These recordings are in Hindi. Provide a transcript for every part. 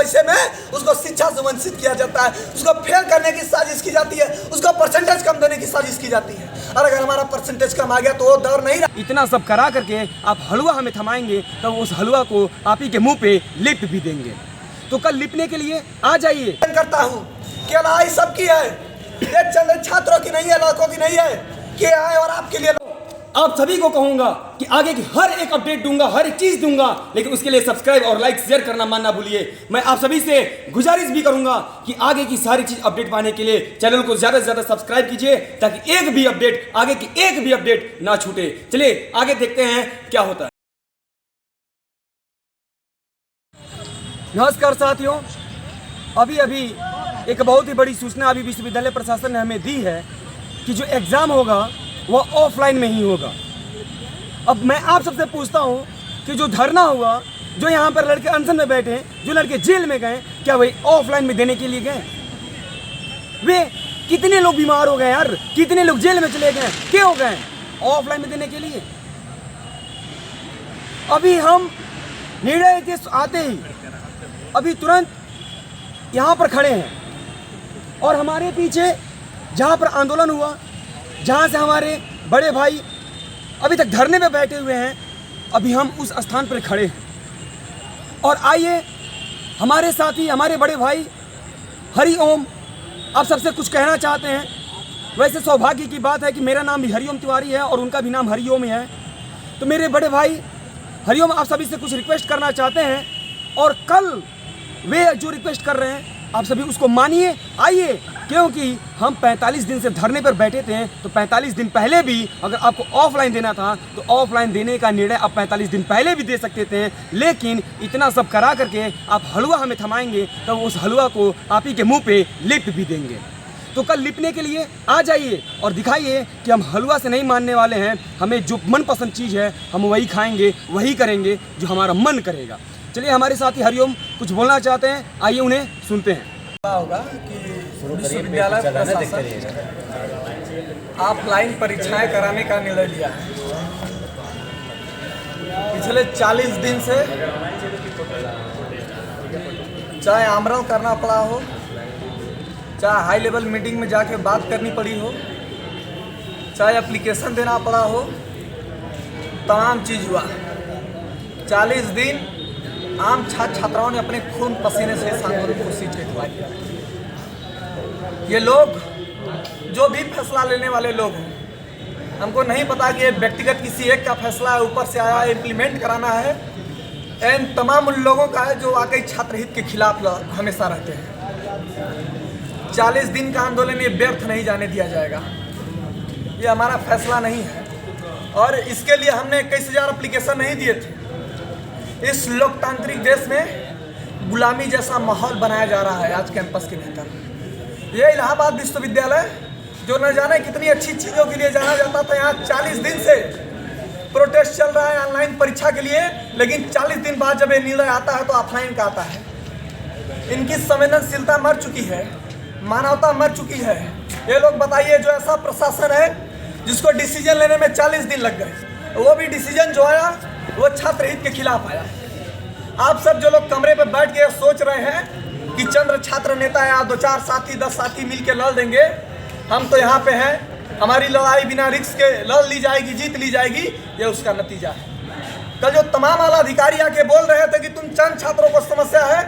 पैसे में उसको शिक्षा से वंचित किया जाता है, उसको फेल करने की साजिश की जाती है, उसको परसेंटेज कम देने की साजिश की जाती है। और अगर हमारा परसेंटेज कम आ गया तो वो दौर नहीं रहा। इतना सब करा करके आप हलवा हमें थमाएंगे तो उस हलवा को आप ही के मुंह पे लिप भी देंगे। तो कल लिपने के लिए आ जाइए। करता हूँ कि लड़ाई सबकी है, ये चंद छात्रों की नहीं है, लड़कों की नहीं है, कि आए और आपके लिए। आप सभी को कहूंगा कि आगे की हर एक अपडेट दूंगा, हर एक चीज दूंगा, लेकिन उसके लिए सब्सक्राइब और लाइक शेयर करना मानना भूलिए। मैं आप सभी से गुजारिश भी करूंगा कि आगे की सारी चीज अपडेट पाने के लिए चैनल को ज्यादा से ज्यादा सब्सक्राइब कीजिए, ताकि एक भी अपडेट, आगे की एक भी अपडेट ना छूटे। चलिए आगे देखते हैं क्या होता है। नमस्कार साथियों, अभी एक बहुत ही बड़ी सूचना अभी विश्वविद्यालय प्रशासन ने हमें दी है कि जो एग्ज़ाम होगा वह ऑफलाइन में ही होगा। अब मैं आप सबसे पूछता हूं कि जो धरना हुआ, जो यहाँ पर लड़के अनशन में बैठे हैं, जो लड़के जेल में गए, क्या वही ऑफलाइन में देने के लिए गए? वे कितने लोग बीमार हो गए यार, कितने लोग जेल में चले गए, क्या हो गए ऑफलाइन में देने के लिए? अभी हम निर्णय के आते ही अभी तुरंत यहाँ पर खड़े हैं और हमारे पीछे जहाँ पर आंदोलन हुआ, जहाँ से हमारे बड़े भाई अभी तक धरने पे बैठे हुए हैं, अभी हम उस स्थान पर खड़े हैं। और आइए हमारे साथी, हमारे बड़े भाई हरिओम आप सबसे कुछ कहना चाहते हैं। वैसे सौभाग्य की बात है कि मेरा नाम भी हरिओम तिवारी है और उनका भी नाम हरिओम ही है। तो मेरे बड़े भाई हरिओम आप सभी से कुछ रिक्वेस्ट करना चाहते हैं, और कल वे जो रिक्वेस्ट कर रहे हैं आप सभी उसको मानिए। आइए, क्योंकि हम 45 दिन से धरने पर बैठे थे, तो 45 दिन पहले भी अगर आपको ऑफलाइन देना था तो ऑफलाइन देने का निर्णय आप 45 दिन पहले भी दे सकते थे, लेकिन इतना सब करा करके आप हलवा हमें थमाएंगे तो उस हलवा को आप ही के मुंह पे लिप भी देंगे। तो कल लिपने के लिए आ जाइए और दिखाइए कि हम हलवा से नहीं मानने वाले हैं। हमें जो मनपसंद चीज़ है हम वही खाएंगे, वही करेंगे जो हमारा मन करेगा। चलिए हमारे साथी हरिओम कुछ बोलना चाहते हैं, आइए उन्हें सुनते हैं। होगा कि विश्वविद्यालय प्रशासन ऑफलाइन परीक्षाएं कराने का निर्णय लिया है। पिछले 40 दिन से चाहे आमरण करना पड़ा हो, चाहे हाई लेवल मीटिंग में जाके बात करनी पड़ी हो, चाहे एप्लीकेशन देना पड़ा हो, तमाम चीज़ हुआ। 40 दिन आम छात्र छात्राओं ने अपने खून पसीने से इस आंदोलन को सीट लिखवाई। ये लोग जो भी फैसला लेने वाले लोग हैं, हमको नहीं पता कि ये व्यक्तिगत किसी एक का फैसला है, ऊपर से आया इम्प्लीमेंट कराना है, इन तमाम उन लोगों का है जो वाकई छात्र हित के खिलाफ हमेशा रहते हैं। 40 दिन का आंदोलन ये व्यर्थ नहीं जाने दिया जाएगा। ये हमारा फैसला नहीं है और इसके लिए हमने 21,000 एप्लीकेशन नहीं दिए थे। इस लोकतांत्रिक देश में गुलामी जैसा माहौल बनाया जा रहा है आज कैंपस के भीतर। ये इलाहाबाद विश्वविद्यालय जो न जाने कितनी अच्छी चीज़ों के लिए जाना जाता था, यहाँ 40 दिन से प्रोटेस्ट चल रहा है ऑनलाइन परीक्षा के लिए, लेकिन 40 दिन बाद जब ये निर्णय आता है तो ऑफलाइन का आता है। इनकी संवेदनशीलता मर चुकी है, मानवता मर चुकी है। ये लोग बताइए, जो ऐसा प्रशासन है जिसको डिसीजन लेने में 40 दिन लग गए, वो भी डिसीजन जो आया वो छात्र हित के खिलाफ आया। आप सब जो लोग कमरे पे बैठ के सोच रहे हैं कि चंद्र छात्र नेता या 2-4 साथी 10 साथी मिल के लड़ देंगे, हम तो यहाँ पे हैं, हमारी लड़ाई बिना रिस्क के लड़ ली जाएगी, जीत ली जाएगी, ये उसका नतीजा है। कल जो तमाम आला अधिकारी आके बोल रहे थे कि तुम चंद छात्रों को समस्या है,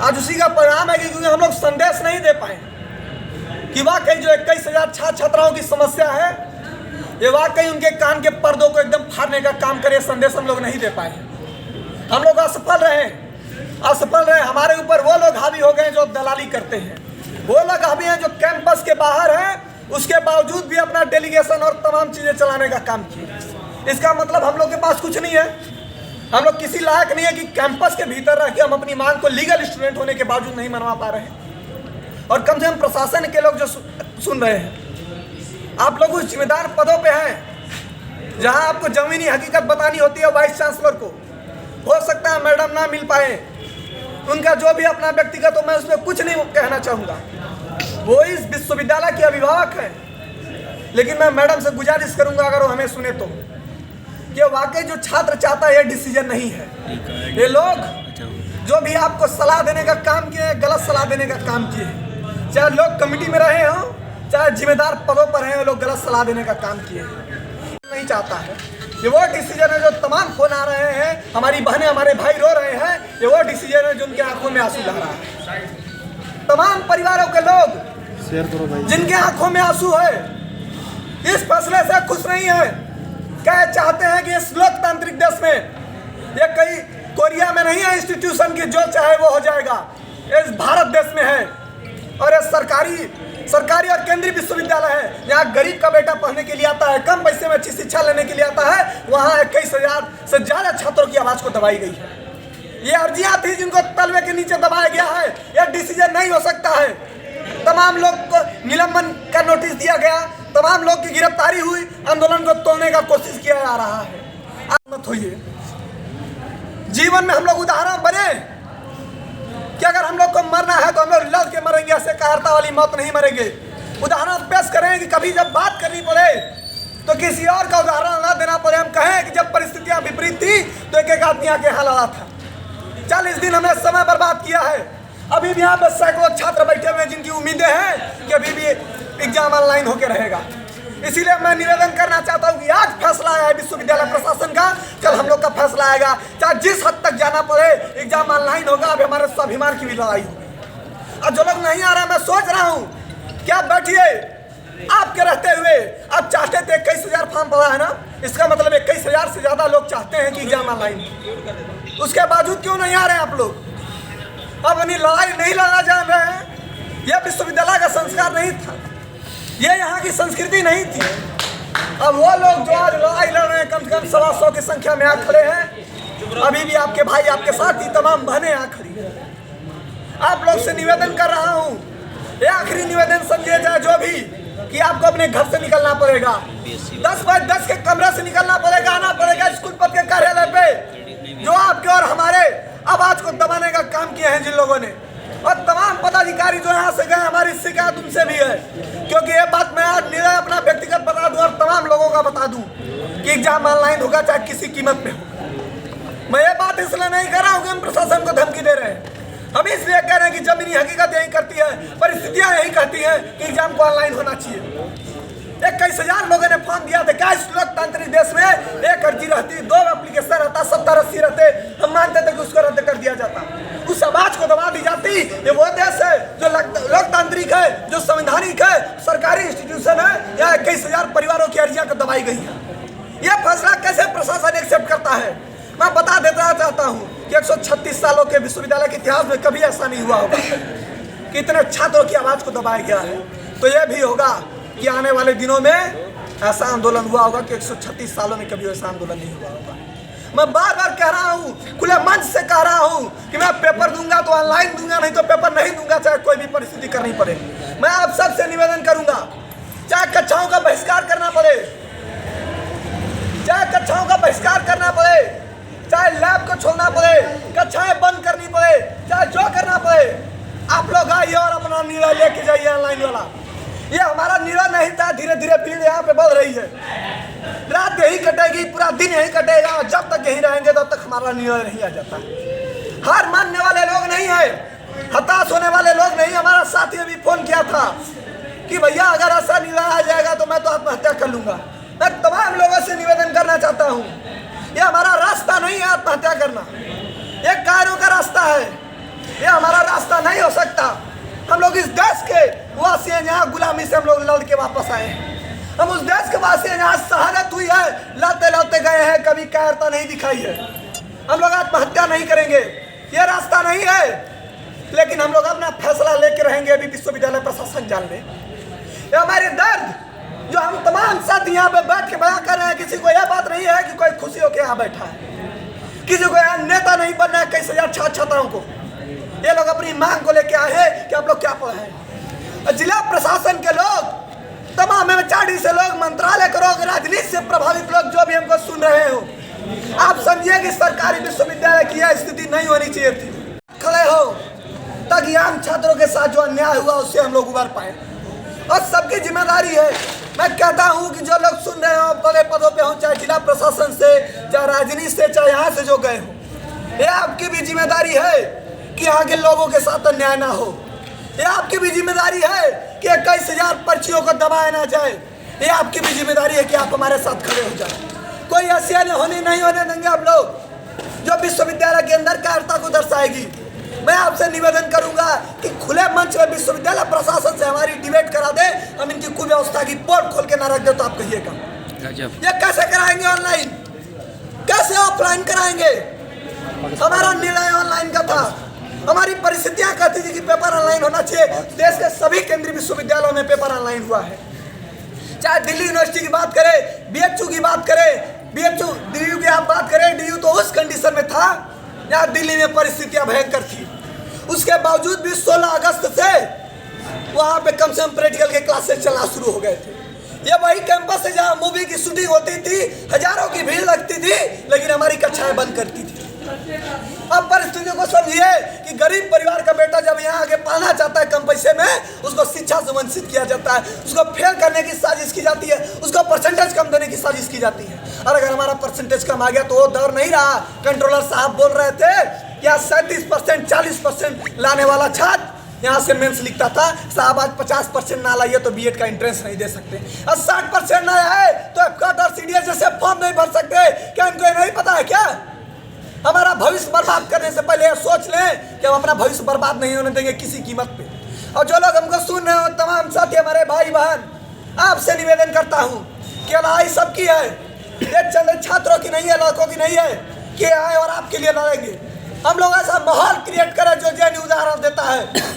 आज उसी का परिणाम है कि क्योंकि हम लोग संदेश नहीं दे पाए कि वाकई जो 21,000 छात्र छात्राओं की समस्या है, ये वाकई उनके कान के पर्दों को एकदम फाड़ने का काम करे, संदेश हम लोग नहीं दे पाए। हम लोग असफल रहे। हमारे ऊपर वो लोग हावी हो गए जो दलाली करते हैं, वो लोग हावी हैं जो कैंपस के बाहर हैं, उसके बावजूद भी अपना डेलीगेशन और तमाम चीज़ें चलाने का काम किए। इसका मतलब हम लोग के पास कुछ नहीं है, हम लोग किसी लायक नहीं है कि कैंपस के भीतर रह के हम अपनी मांग को लीगल स्टूडेंट होने के बावजूद नहीं मनवा पा रहे हैं। और कम से कम प्रशासन के लोग जो सुन रहे हैं, आप लोग उस जिम्मेदार पदों पे हैं जहां आपको जमीनी हकीकत बतानी होती है वाइस चांसलर को। हो सकता है मैडम ना मिल पाए, उनका जो भी अपना व्यक्तिगत हो, मैं उसमें कुछ नहीं कहना चाहूँगा, वो इस विश्वविद्यालय के अभिभावक हैं। लेकिन मैं मैडम से गुजारिश करूँगा, अगर वो हमें सुने तो, कि वाकई जो छात्र चाहता है ये डिसीजन नहीं है। ये लोग जो भी आपको सलाह देने का काम किए, गलत सलाह देने का काम किए, चाहे लोग कमेटी में रहे हों, चाहे जिम्मेदार पदों पर हैं, लोग गलत सलाह देने का काम किए नहीं चाहता है। ये वो डिसीजन है जो तमाम फोन आ रहे हैं, हमारी बहनें हमारे भाई रो रहे हैं, ये वो डिसीजन है जो उनके आंखों में आंसू ला रहा है। तमाम परिवारों के लोग शेयर करो भाई, जिनके आंखों में आंसू है, इस फैसले से खुश नहीं है। क्या चाहते हैं कि इस लोकतांत्रिक देश में, ये कई कोरिया में नहीं है इंस्टीट्यूशन की जो चाहे वो हो जाएगा, इस भारत देश में है। और ये सरकारी और केंद्रीय विश्वविद्यालय है, यहाँ गरीब का बेटा पढ़ने के लिए आता है, कम पैसे में अच्छी शिक्षा लेने के लिए आता है, वहाँ 21,000 से ज़्यादा छात्रों की आवाज़ को दबाई गई है। ये अर्जियाँ थी जिनको तलवे के नीचे दबाया गया है। यह डिसीजन नहीं हो सकता है। तमाम लोग को निलंबन का नोटिस दिया गया, तमाम लोग की गिरफ्तारी हुई, आंदोलन को तोड़ने का कोशिश किया जा रहा है। आप मत होइए, जीवन में हम लोग उदाहरण बने कि अगर हम लोग को मरना है तो हम लोग लड़ के मरेंगे, ऐसे कायरता वाली मौत नहीं मरेंगे। उदाहरण पेश करें कि कभी जब बात करनी पड़े तो किसी और का उदाहरण ना देना पड़े। हम कहें कि जब परिस्थितियां विपरीत थी तो एक आदमी आके यहाँ लड़ा था। 40 दिन हमने समय बर्बाद किया है। अभी भी यहाँ पर सैकड़ों छात्र बैठे हुए हैं जिनकी उम्मीदें हैं कि अभी भी एग्जाम ऑनलाइन होकर रहेगा। इसीलिए मैं निवेदन करना चाहता हूँ कि आज फैसला आया है विश्वविद्यालय प्रशासन का, कल हम लोग का फैसला आएगा। चाहे जिस हद तक जाना पड़े, एग्जाम ऑनलाइन होगा। अब हमारे स्वाभिमान की भी लड़ाई होगी। और जो लोग नहीं आ रहे, मैं सोच रहा हूँ कि आप बैठिए, आपके रहते हुए आप चाहते थे 21,000 फॉर्म पड़ा है ना, इसका मतलब 21,000 से ज़्यादा लोग चाहते हैं कि एग्जाम ऑनलाइन, उसके बावजूद क्यों नहीं आ रहे हैं आप लोग? अब अपनी लड़ाई नहीं लड़ना जान रहे हैं। यह विश्वविद्यालय का संस्कार नहीं था, ये यहाँ की संस्कृति नहीं थी। अब वो लोग जो आज लड़ाई लड़ रहे हैं, कम से कम 125 की संख्या में यहाँ खड़े हैं। अभी भी आपके भाई, आपके साथ ही तमाम बहनें यहाँ खड़ी हैं। आप लोग से निवेदन कर रहा हूँ, ये आखिरी निवेदन समझिए जाए जो भी, कि आपको अपने घर से निकलना पड़ेगा, 10 बाय 10 के कमरे से निकलना पड़ेगा, आना पड़ेगा स्कूल पद के कार्यालय पे, जो आपके और हमारे आवाज को दबाने का काम किए हैं जिन लोगों ने। और तमाम पदाधिकारी जो यहाँ से गए, हमारी शिकायत उनसे भी है, क्योंकि ये बात मैं आज निर्णय अपना व्यक्तिगत बता दूं और तमाम लोगों का बता दूं कि एग्जाम ऑनलाइन होगा चाहे किसी कीमत पे हो। मैं ये बात इसलिए नहीं कर रहा हूँ कि हम प्रशासन को धमकी दे रहे हैं, हम इसलिए कह रहे हैं कि जमीनी हकीकत यही करती है, परिस्थितियाँ यही कहती हैं कि एग्जाम को ऑनलाइन होना चाहिए। 21,000 लोगों ने फॉर्म दिया था। क्या इस लोकतांत्रिक देश में एक अर्जी रहती, 2 एप्लीकेशन रहता, 70-80 रहते, हम मानते थे कि उसको रद्द कर दिया जाता, उस आवाज को दबा दी जाती। ये वो देश है जो लोकतांत्रिक है, जो संवैधानिक है, सरकारी इंस्टीट्यूशन है। यहाँ 21,000 परिवारों की अर्जियां को दबाई गई हैं। यह फैसला कैसे प्रशासन एक्सेप्ट करता है? मैं बता देना चाहता हूँ कि 136 सालों के विश्वविद्यालय के इतिहास में कभी ऐसा नहीं हुआ होगा कि इतने छात्रों की आवाज को दबाया गया है। तो यह भी होगा कि आने वाले दिनों में ऐसा आंदोलन हुआ होगा कि 136 सालों में कभी ऐसा आंदोलन नहीं हुआ होगा। मैं बार बार कह रहा हूँ, खुले मंच से कह रहा हूँ कि मैं पेपर दूंगा तो ऑनलाइन दूंगा, नहीं तो पेपर नहीं दूंगा, चाहे कोई भी परिस्थिति करनी पड़े। मैं आप सबसे निवेदन करूंगा, चाहे कक्षाओं का बहिष्कार करना पड़े, चाहे कक्षाओं का बहिष्कार करना पड़े, चाहे लैब को छोड़ना पड़े, कक्षाएं बंद करनी पड़े, चाहे जो करना पड़े, आप लोग आइए और अपना निर्णय लेके जाइए ऑनलाइन वाला। ये हमारा निर्णय नहीं था। धीरे धीरे भीड़ यहाँ पे बढ़ रही है, रात यही कटेगी, पूरा दिन यही कटेगा, जब तक यहीं रहेंगे तब तक हमारा निर्णय नहीं आ जाता। हार मानने वाले लोग नहीं है, हताश होने वाले लोग नहीं। हमारा साथी अभी फोन किया था कि भैया अगर ऐसा निर्णय आ जाएगा तो मैं तो आत्महत्या कर लूंगा। मैं तमाम लोगों से निवेदन करना चाहता हूँ, ये हमारा रास्ता नहीं है आत्महत्या करना, ये कायरों का रास्ता है, ये हमारा रास्ता नहीं हो सकता। हम लोग इस देश के वासी हैं, यहाँ गुलामी से हम लोग लड़ के वापस आए हैं। हम उस देश के वासी हैं जहाँ शहादत हुई है, लड़ते लड़ते गए हैं, कभी कायरता नहीं दिखाई है। हम लोग आत्महत्या नहीं करेंगे, ये रास्ता नहीं है, लेकिन हम लोग अपना फैसला लेके रहेंगे। अभी विश्वविद्यालय प्रशासन जान ले, ये हमारे दर्द जो हम तमाम साथी यहाँ पे बैठ के बयां कर रहे हैं। किसी को यह बात नहीं है कि कोई खुशी होकर यहाँ बैठा है, किसी को यहाँ नेता नहीं बनना है 21,000 छात्राओं को। ये लोग अपनी मांग को लेके आए हैं कि आप लोग क्या पढ़े हैं। जिला प्रशासन के लोग, तमाम MHRD से लोग, मंत्रालय के लोग, राजनीति से प्रभावित लोग जो भी हमको सुन रहे हो, आप समझिए कि सरकारी विश्वविद्यालय की यह स्थिति नहीं होनी चाहिए थी। खड़े हो ताकि आम छात्रों के साथ जो अन्याय हुआ उससे हम लोग उबर पाए, और सबकी जिम्मेदारी है। मैं कहता हूं कि जो लोग सुन रहे हो, बड़े पदों पे हो, चाहे जिला प्रशासन से, चाहे राजनीति से, चाहे यहाँ से जो गए हो, ये आपकी भी जिम्मेदारी है कि यहाँ के लोगों के साथ अन्याय ना हो। ये आपकी भी जिम्मेदारी है कि 21,000 पर्चियों को दबाया ना जाए। ये आपकी भी जिम्मेदारी है कि आप हमारे साथ खड़े हो जाए। कोई ऐसी नहीं होने देंगे आप लोग जो विश्वविद्यालय के अंदर कायरता को दर्शाएगी। मैं आपसे निवेदन करूंगा कि खुले मंच में विश्वविद्यालय प्रशासन से हमारी डिबेट करा दे, हम इनकी कुव्यवस्था की पोर्ट खोल के ना रख दे तो आप कहिएगा। ये कैसे कराएंगे ऑनलाइन, कैसे ऑफलाइन कराएंगे? हमारा निर्णय ऑनलाइन का था। हमारी परिस्थितियां कहती थी कि पेपर ऑनलाइन होना चाहिए। देश के सभी केंद्रीय विश्वविद्यालयों में पेपर ऑनलाइन हुआ है। चाहे दिल्ली यूनिवर्सिटी की बात करें, बीएचयू की बात करें, बीएचयू डीयू की आप बात करें, डीयू तो उस कंडीशन में था जहाँ दिल्ली में परिस्थितियां भयंकर थी। उसके बावजूद भी 16 अगस्त से वहाँ पे कम से कम प्रैक्टिकल के क्लासेस चलना शुरू हो गए थे। ये वही कैंपस है जहाँ मूवी की शूटिंग होती थी, हजारों की भीड़ लगती थी, लेकिन हमारी कक्षाएं बंद करती थी। अब परिस्थितियों को समझिए कि गरीब परिवार का बेटा जब यहाँ आगे पढ़ना चाहता है कम पैसे में, उसको शिक्षा से वंचित किया जाता है, उसको फेल करने की साजिश की जाती है, उसको परसेंटेज कम देने की साजिश की जाती है। और अगर हमारा परसेंटेज कम आ गया तो वो डर नहीं रहा। कंट्रोलर साहब बोल रहे थे कि 37%, 40% लाने वाला छात्र यहाँ से मेंस लिखता था, साहब आज 50% ना लाइए तो बीएड का एंट्रेंस नहीं दे सकते, और 60% ना आए तो एफकॉट और सीडीएस जैसे फॉर्म नहीं भर सकते। क्या इनको नहीं पता है क्या? हमारा भविष्य बर्बाद करने से पहले सोच लें कि हम अपना भविष्य बर्बाद नहीं होने देंगे किसी कीमत पे। और जो लोग हमको सुन रहे हो, तमाम साथी, हमारे भाई बहन, आपसे निवेदन करता हूँ कि लड़ाई सबकी है, ये चंद छात्रों की नहीं है, लड़कों की नहीं है कि आए और आपके लिए लड़ेंगे। हम लोग ऐसा माहौल क्रिएट करें जो जेएनयू उदाहरण देता है।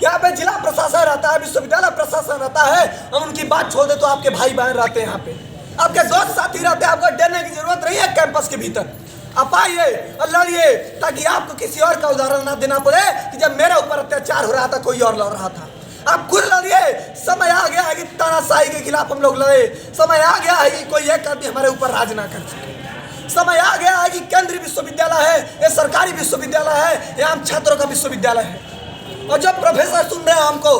यहाँ पे जिला प्रशासन रहता है, विश्वविद्यालय प्रशासन रहता है, हम उनकी बात छोड़ दे तो आपके भाई बहन रहते हैं यहाँ पे, आपके दोस्त साथी रहते हैं। आपको डरने की जरूरत नहीं है। कैंपस के भीतर आप आइए और लड़िए, ताकि आपको किसी और का उदाहरण ना देना पड़े कि जब मेरे ऊपर अत्याचार हो रहा था कोई और लड़ रहा था। आप खुद लड़िए। समय आ गया है कि तानाशाही के खिलाफ हम लोग लड़े। समय आ गया है कि कोई एक आदमी हमारे ऊपर राज ना कर सके। समय आ गया है कि केंद्रीय विश्वविद्यालय है, ये सरकारी विश्वविद्यालय है, ये आम छात्रों का विश्वविद्यालय है। और जब प्रोफेसर सुन रहे हैं हमको,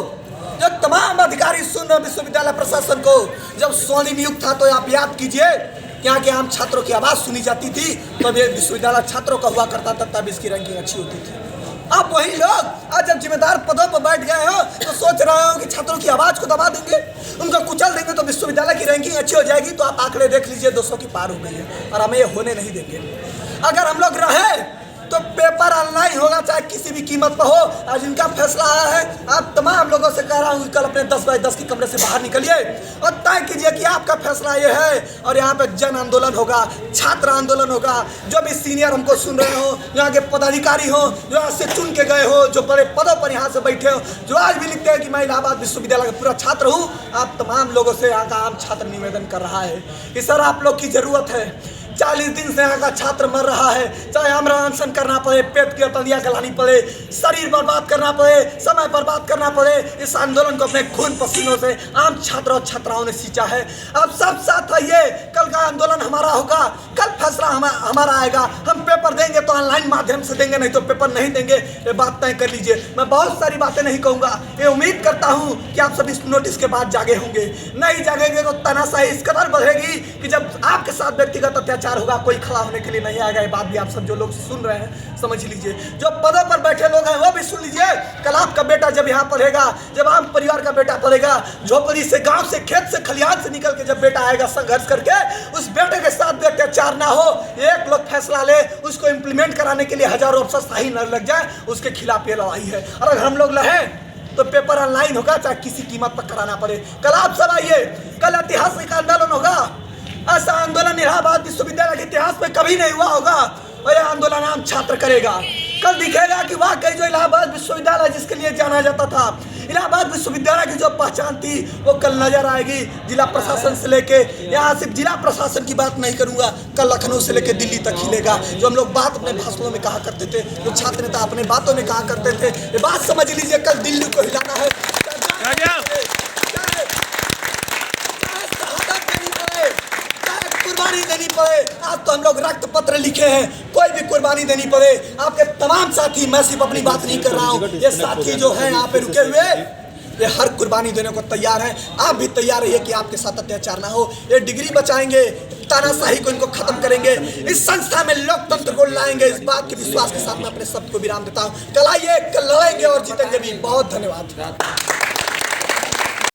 जब तमाम अधिकारी सुन रहे हैं विश्वविद्यालय प्रशासन को, जब स्वर्णिम युग था तो आप याद कीजिए यहाँ के आम छात्रों की आवाज़ सुनी जाती थी, तब ये विश्वविद्यालय छात्रों का हुआ करता था, तब इसकी रैंकिंग अच्छी होती थी। आप वही लोग आज जब जिम्मेदार पदों पर बैठ गए हो तो सोच रहे हो कि छात्रों की आवाज़ को दबा देंगे, उनको कुचल देंगे तो विश्वविद्यालय की रैंकिंग अच्छी हो जाएगी। तो आप आंकड़े देख लीजिए, 200 की पार हो गई है और हमें ये होने नहीं देंगे। अगर हम लोग रहे तो पेपर ऑनलाइन होगा, चाहे किसी भी कीमत पर हो। आज इनका फैसला आया है। आप तमाम लोगों से कह रहा हूँ कल अपने 10 बाय 10 के कमरे से बाहर निकलिए और तय कीजिए कि आपका फैसला ये है। और यहाँ पे जन आंदोलन होगा, छात्र आंदोलन होगा। जो भी सीनियर हमको सुन रहे हो, यहाँ के पदाधिकारी हो, जो यहाँ से चुन के गए हो, जो बड़े पदों पर यहाँ से बैठे हो, जो आज भी लिखते हैं कि मैं इलाहाबाद विश्वविद्यालय का पूरा छात्र हूँ, आप तमाम लोगों से यहाँ का आम छात्र निवेदन कर रहा है कि सर आप लोग की ज़रूरत है। 40 दिन से यहाँ का छात्र मर रहा है, चाहे हमरा अनशन करना पड़े, पेट की तलियाँ गलानी पड़े, शरीर बर्बाद करना पड़े, समय बर्बाद करना पड़े, इस आंदोलन को अपने खून पसीनों से आम छात्र और छात्राओं ने सींचा है। अब सब साथ आइए, कल का आंदोलन हमारा होगा, कल फैसला हमारा आएगा। हम पेपर देंगे तो ऑनलाइन माध्यम से देंगे, नहीं तो पेपर नहीं देंगे। ये बात तय कर लीजिए। मैं बहुत सारी बातें नहीं कहूँगा, ये उम्मीद करता हूँ कि आप सब इस नोटिस के बाद जागे होंगे। नहीं जागेंगे तो तानाशाही इस कदर बढ़ेगी कि जब आपके साथ व्यक्तिगत अत्याचार होगा कोई खड़ा होने के लिए नहीं आएगा। ये बात भी आप सब जो लोग सुन रहे हैं समझ लीजिए। जो पदों पर बैठे लोग हैं वो भी सुन लीजिए। कल आपका बेटा जब यहाँ पढ़ेगा, जब आम परिवार का बेटा पढ़ेगा, झोपड़ी से, गांव से, खेत से, खलिहान से निकल के जब बेटा आएगा संघर्ष करके, उस बेटे के साथ भी अत्याचार ना हो, एक लोग फैसला ले, उसको इम्प्लीमेंट कराने के लिए हजारों अफसर शाही न लग जाए, उसके खिलाफ ये लड़ाई है। और अगर हम लोग लड़े तो पेपर ऑनलाइन होगा, चाहे किसी कीमत पर कराना पड़े। कल आप सब आइए, कल ऐतिहासिक आंदोलन होगा। ऐसा आंदोलन इलाहाबाद विश्वविद्यालय के इतिहास में कभी नहीं हुआ होगा और यह आंदोलन आम छात्र करेगा। कल दिखेगा कि वाकई जो इलाहाबाद विश्वविद्यालय जिसके लिए जाना जाता था, इलाहाबाद विश्वविद्यालय की जो पहचान थी वो कल नजर आएगी। जिला प्रशासन से लेके, यहाँ सिर्फ जिला प्रशासन की बात नहीं करूँगा, कल लखनऊ से लेके दिल्ली तक हिलेगा। जो हम लोग बात अपने भाषणों में कहा करते थे, जो छात्र नेता अपने बातों में कहा करते थे, ये बात समझ लीजिए, कल दिल्ली को हिलाना है। कुर्बानी देनी पड़े। आज तो हम लोग रक्त पत्र लिखे हैं, कोई भी कुर्बानी देनी पड़े। आपके तमाम साथी, मैं सिर्फ अपनी बात नहीं कर रहा हूँ, ये साथी जो हैं यहाँ पे रुके हुए, ये हर कुर्बानी देने को तैयार हैं। आप भी तैयार रहिए कि आपके साथ अत्याचार ना हो। ये डिग्री बचाएंगे तानाशाही को इनको खत्म करेंगे, इस संस्था में लोकतंत्र को लाएंगे। इस बात के विश्वास के साथ मैं अपने शब्द को विराम देता हूँ। कल आइए, कल लड़ेंगे और जीतेंगे भी। बहुत धन्यवाद।